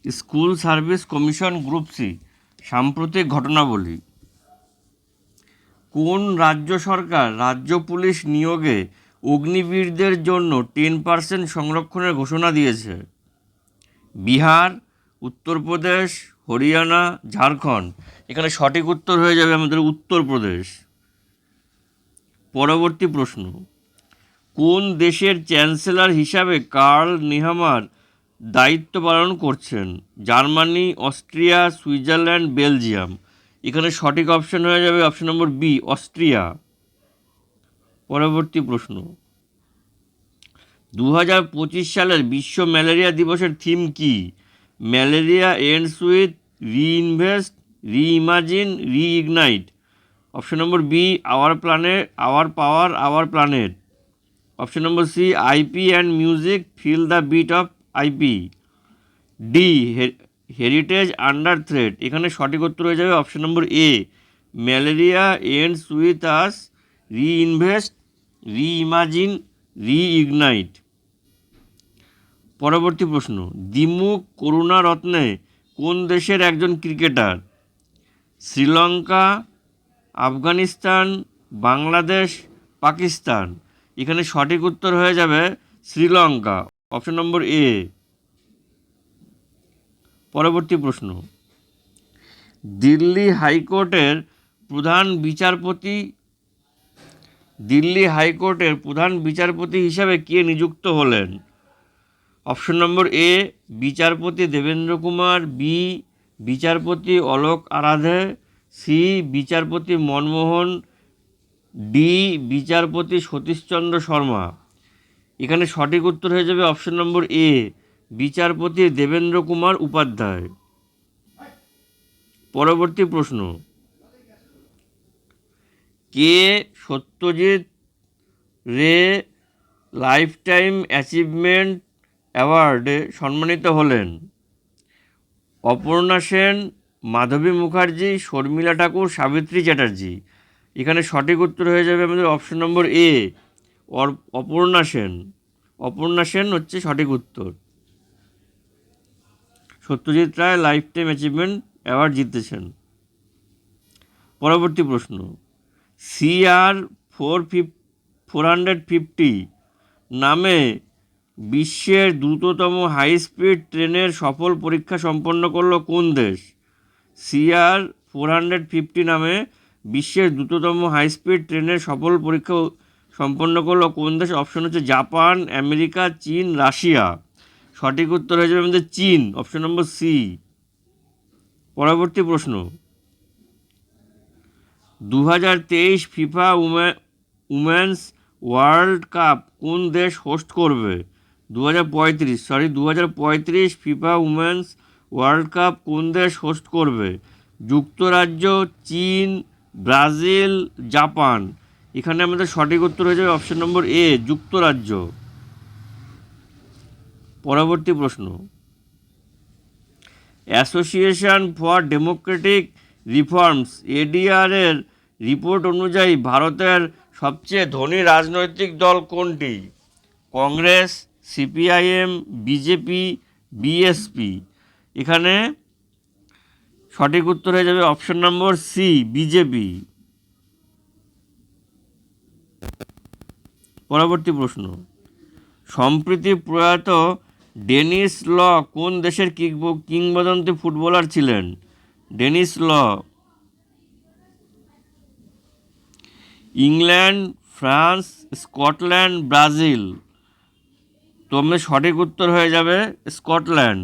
School service commission group C সাম্প্রতিক ঘটনাবলী। কোন রাজ্য সরকার রাজ্য পুলিশ নিয়োগে অগ্নিবীরদের জন্য 10% সংরক্ষণের ঘোষণা দিয়েছে? বিহার, উত্তরপ্রদেশ, হরিয়ানা, ঝাড়খণ্ড। এখানে সঠিক উত্তর হয়ে যাবে আমাদের উত্তরপ্রদেশ। পরবর্তী প্রশ্ন, কোন দেশের চ্যান্সেলর হিসাবে কার্ল নেহামার দায়িত্ব পালন করছেন? Germany, Austria, Switzerland, Belgium. এখানে সঠিক অপশন হয়ে যাবে অপশন নম্বর বি, অস্ট্রিয়া। পরবর্তী প্রশ্ন, 2025 সালের বিশ্ব ম্যালেরিয়া দিবসের থিম কি? Malaria ends with reinvest, reimagine, reignite. Option number B, our planet, our power, our planet. Option number C, IP and music, feel the beat of IP. D, heritage under threat. এখানে সঠিক উত্তর হয়ে যাবে option number A, malaria ends with us, reinvest, reimagine, reignite. পরবর্তী প্রশ্ন, দিমুখ করুণারত্নে কোন দেশের একজন ক্রিকেটার? শ্রীলঙ্কা, আফগানিস্তান, বাংলাদেশ, পাকিস্তান। এখানে সঠিক উত্তর হয়ে যাবে শ্রীলঙ্কা, অপশন নম্বর এ। পরবর্তী প্রশ্ন, দিল্লি হাইকোর্টের প্রধান বিচারপতি হিসাবে কে নিযুক্ত হলেন? অপশন নম্বর এ, বিচারপতি দেবেন্দ্র কুমার, বি, বিচারপতি অলোক আরাধে, সি, বিচারপতি মনমোহন, ডি, বিচারপতি সতীশচন্দ্র শর্মা। এখানে সঠিক উত্তর হয়ে যাবে অপশন নম্বর এ, বিচারপতি দেবেন্দ্র কুমার উপাধ্যায়। পরবর্তী প্রশ্ন, কে সত্যজিৎ রে লাইফটাইম অ্যাচিভমেন্ট অ্যাওয়ার্ডে সম্মানিত হলেন? অপর্ণা সেন, মাধবী মুখার্জি, শর্মিলা ঠাকুর, সাবিত্রী চ্যাটার্জি। এখানে সঠিক উত্তর হয়ে যাবে আমাদের অপশন নম্বর এ, অপর্ণা সেন। অপর্ণা সেন হচ্ছে সঠিক উত্তর। Satyajit Ray life time achievement award জিতেছেন। পরবর্তী প্রশ্ন, CR 450 নামে বিশ্বের দ্রুততম হাই স্পিড ট্রেনের সফল পরীক্ষা সম্পন্ন করল কোন দেশ? CR 450 নামে বিশ্বের দ্রুততম হাই স্পিড ট্রেনের সফল পরীক্ষা সম্পন্ন করল কোন দেশ? অপশন হচ্ছে জাপান, আমেরিকা, চীন, রাশিয়া। সঠিক উত্তর হয়ে যাবে আমাদের চীন, অপশন নম্বর সি। পরবর্তী প্রশ্ন, 2023 ফিফা উমেন্স ওয়ার্ল্ড কাপ কোন দেশ হোস্ট করবে? 2035 ফিফা উমেন্স ওয়ার্ল্ড কাপ কোন দেশ হোস্ট করবে? যুক্তরাজ্য, চীন, ব্রাজিল, জাপান। এখানে আমাদের সঠিক উত্তর হয়ে যাবে অপশন নম্বর এ, যুক্তরাজ্য। পরবর্তী প্রশ্ন, association for Democratic reforms ADR এর রিপোর্ট অনুযায়ী ভারতের সবচেয়ে ধনী রাজনৈতিক দল কোনটি? Congress, CPIM, BJP, BSP। এখানে সঠিক উত্তর হয়ে যাবে অপশন নম্বর সি, বিজেপি। পরবর্তী প্রশ্ন, সম্প্রতি প্রয়াত ডেনিস ল কোন দেশের কিংবদন্তি ফুটবলার ছিলেন? ডেনিস ল ইংল্যান্ড, ফ্রান্স, স্কটল্যান্ড, ব্রাজিল। তোমরা সঠিক উত্তর হয়ে যাবে স্কটল্যান্ড।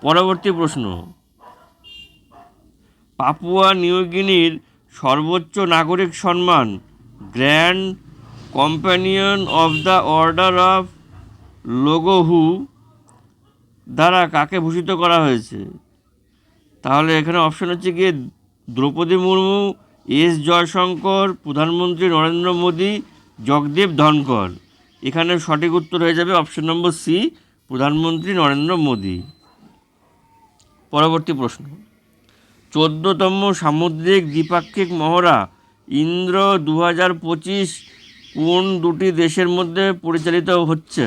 পরবর্তী প্রশ্ন, পাপুয়া নিউগিনির সর্বোচ্চ নাগরিক সম্মান grand companion of the order of logohu দ্বারা কাকে ভূষিত করা হয়েছে? তাহলে এখানে অপশন হচ্ছে গিয়ে দ্রৌপদী মুর্মু, এস জয়শঙ্কর, প্রধানমন্ত্রী নরেন্দ্র মোদী, জগদীপ ধনকর। এখানে সঠিক উত্তর হয়ে যাবে অপশন নম্বর সি, প্রধানমন্ত্রী নরেন্দ্র মোদী। পরবর্তী প্রশ্ন, 14তম সামুদ্রিক দ্বিপাক্ষিক মহড়া ইন্দ্র 2025 কোন দুটি দেশের মধ্যে পরিচালিত হচ্ছে?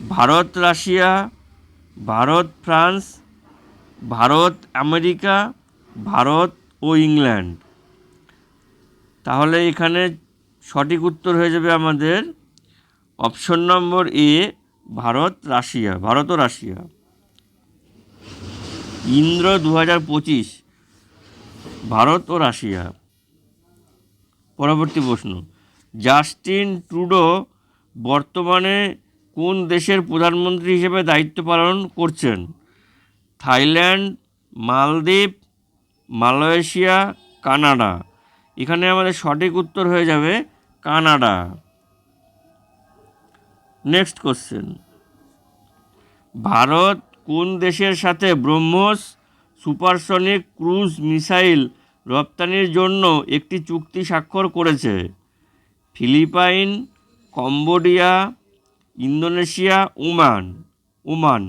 Bharat Russia, Bharat France, Bharat America, Bharat ও ইংল্যান্ড। তাহলে এখানে সঠিক উত্তর হয়ে যাবে আমাদের option number A, Bharat Russia, Bharat ও রাশিয়া। ইন্দ্র 2025, ভারত ও রাশিয়া। পরবর্তী প্রশ্ন, জাস্টিন ট্রুডো বর্তমানে কোন দেশের প্রধানমন্ত্রী হিসেবে দায়িত্ব পালন করছেন? থাইল্যান্ড, মালদ্বীপ, মালয়েশিয়া, কানাডা। এখানে আমাদের সঠিক উত্তর হয়ে যাবে কানাডা। নেক্সট কোশ্চেন, ভারত কোন দেশের সাথে ব্রহ্মস সুপারসনিক ক্রুজ মিসাইল রপ্তানির জন্য একটি চুক্তি স্বাক্ষর করেছে? Philippines, Cambodia, Indonesia, Oman.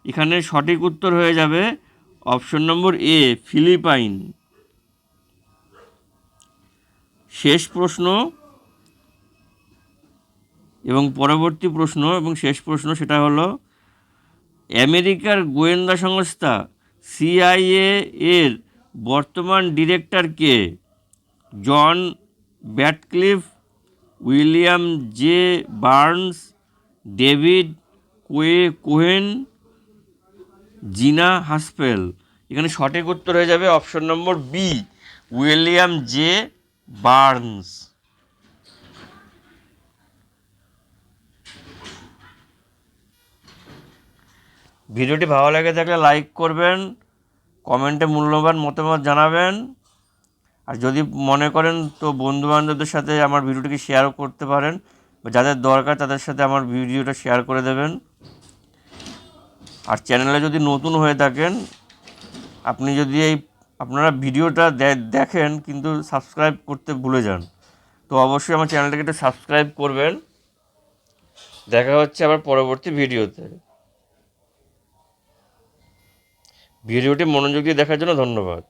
এখানে সঠিক উত্তর হয়ে যাবে অপশন নম্বর এ, ফিলিপাইন। শেষ প্রশ্ন এবং পরবর্তী প্রশ্ন এবং শেষ প্রশ্ন, সেটা হলো আমেরিকার গোয়েন্দা সংস্থা সিআইএ এর বর্তমান ডিরেক্টর কে? John Ratcliffe, William J Burns, David Cohen, Gina Haspel. এখানে সঠিক উত্তর হয়ে যাবে option number B, William J Burns. ভিডিওটি ভালো লেগে থাকলে লাইক করবেন, কমেন্টে মূল্যবান মতামত জানাবেন, আর যদি মনে করেন তো বন্ধুবান্ধবদের সাথে আমার ভিডিওটিকে শেয়ার করতে পারেন, বা যাদের দরকার তাদের সাথে আমার ভিডিওটা শেয়ার করে দেবেন। আর চ্যানেলে যদি নতুন হয়ে থাকেন, আপনি যদি আপনারা ভিডিওটা দেখেন কিন্তু সাবস্ক্রাইব করতে ভুলে যান, তো অবশ্যই আমার চ্যানেলটাকে একটু সাবস্ক্রাইব করবেন। দেখা হচ্ছে আবার পরবর্তী ভিডিওতে। ভিডিওটি মনোযোগ দিয়ে দেখার জন্য ধন্যবাদ।